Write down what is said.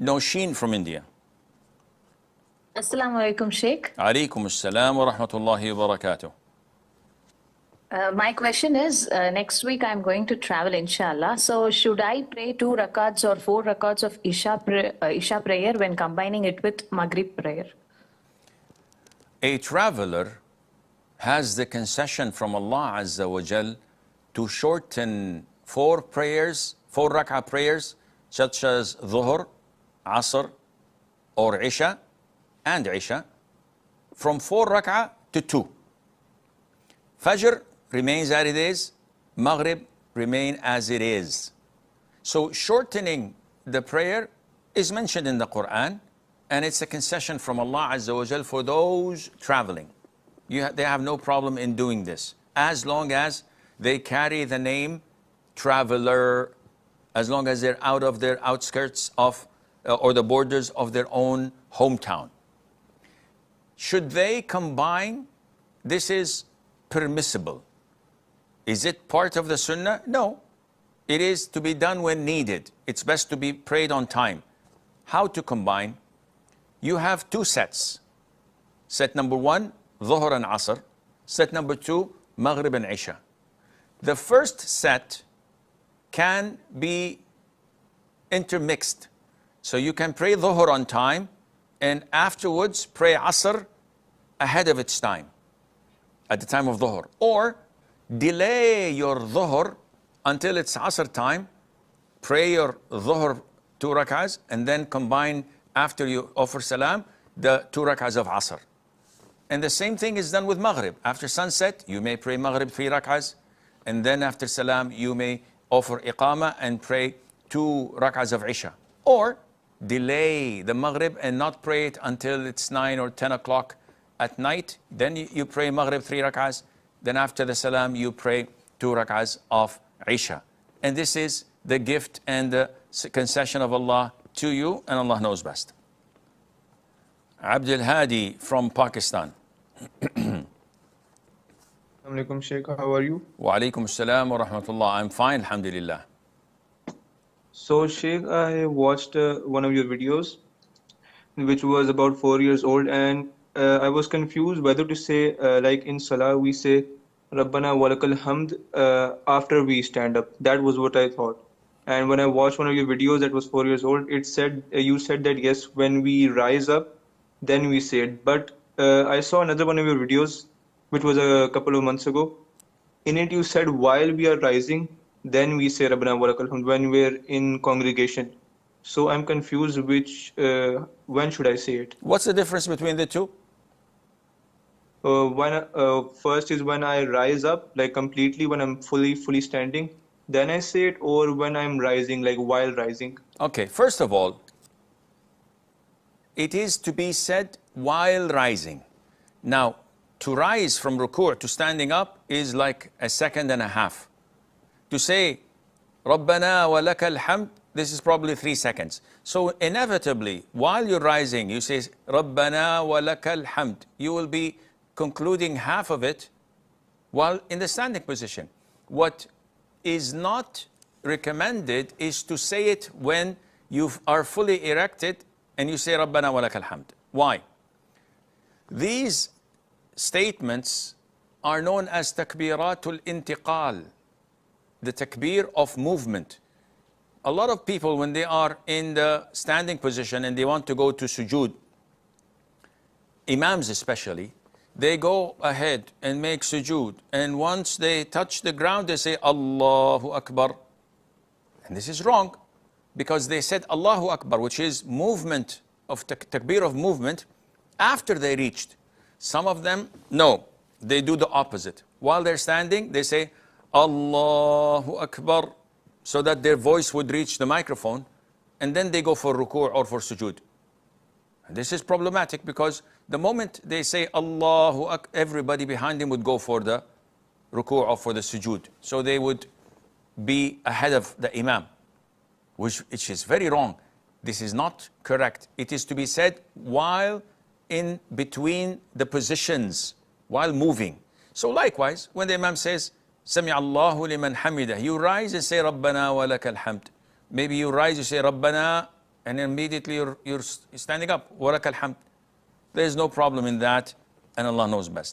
No, Sheen from India. Assalamu alaikum, Sheikh. Alaikum assalam wa rahmatullahi wa barakatuh. My question is, next week I'm going to travel, inshallah. So should I pray 2 rakats or 4 rakats of Isha prayer when combining it with Maghrib prayer? A traveler has the concession from Allah Azza wa Jal to shorten 4 prayers, 4 rak'ah prayers, such as Dhuhr, Asr, or Isha, and Isha, from 4 rak'ah to 2. Fajr remains as it is, Maghrib remain as it is. So shortening the prayer is mentioned in the Qur'an, and it's a concession from Allah Azza wa Jal for those traveling. They have no problem in doing this, as long as they carry the name traveler, as long as they're out of their outskirts of, or the borders of their own hometown. Should they combine? This is permissible. Is it part of the sunnah? No. It is to be done when needed. It's best to be prayed on time. How to combine? You have 2 sets. Set number 1, Dhuhr and Asr. Set number 2, Maghrib and Isha. The first set can be intermixed. So you can pray Dhuhr on time and afterwards pray Asr ahead of its time, at the time of Dhuhr. Or delay your Dhuhr until it's Asr time, pray your Dhuhr 2 rak'ahs, and then combine after you offer salam the 2 rak'ahs of Asr. And the same thing is done with Maghrib. After sunset, you may pray Maghrib 3 rak'ahs, and then after salam, you may offer iqamah and pray 2 rak'ahs of Isha. Or delay the Maghrib and not pray it until it's 9 or 10 o'clock at night. Then you pray Maghrib 3 rak'ahs. Then after the salam, you pray 2 rak'ahs of Isha. And this is the gift and the concession of Allah to you, and Allah knows best. Abdul Hadi from Pakistan. Assalamu alaikum, Sheikh. How are you? Wa alaikum assalam wa rahmatullah. I'm fine, alhamdulillah. So, Sheikh, I watched one of your videos, which was about 4 years old, and I was confused whether to say, like in Salah, we say, Rabbana walakal hamd after we stand up. That was what I thought. And when I watched one of your videos that was 4 years old, it said, you said that yes, when we rise up, then we say it. But I saw another one of your videos, which was a couple of months ago. In it, you said while we are rising, then we say Rabbana walakal hamd when we're in congregation. So I'm confused when should I say it? What's the difference between the two? First is when I rise up, like completely, when I'm fully standing, then I say it, or when I'm rising, like while rising. Okay, first of all, it is to be said while rising. Now, to rise from ruku' to standing up is like a second and a half. To say, Rabbana wa lakal hamd, this is probably 3 seconds. So inevitably, while you're rising, you say, Rabbana wa lakal hamd. You will be concluding half of it while in the standing position. What is not recommended is to say it when you are fully erected and you say Rabbana wa lakal hamd. Why? These statements are known as takbiratul intiqal, the takbir of movement. A lot of people, when they are in the standing position and they want to go to sujood, Imams especially, they go ahead and make sujood, and once they touch the ground, they say Allahu Akbar. And this is wrong, because they said Allahu Akbar, which is movement of takbir of movement, after they reached. Some of them, no, they do the opposite. While they're standing, they say Allahu Akbar, so that their voice would reach the microphone, and then they go for ruku' or for sujood. And this is problematic, because the moment they say Allahu Akbar, everybody behind them would go for the ruku' or for the sujood. So they would be ahead of the Imam, which is very wrong. This is not correct. It is to be said while in between the positions, while moving. So likewise, when the Imam says, Sami Allahu liman hamidah, you rise and say Rabbana wa lakal hamd. Maybe you rise, you say Rabbana and immediately you're standing up. Walak alhamd. There is no problem in that, and Allah knows best.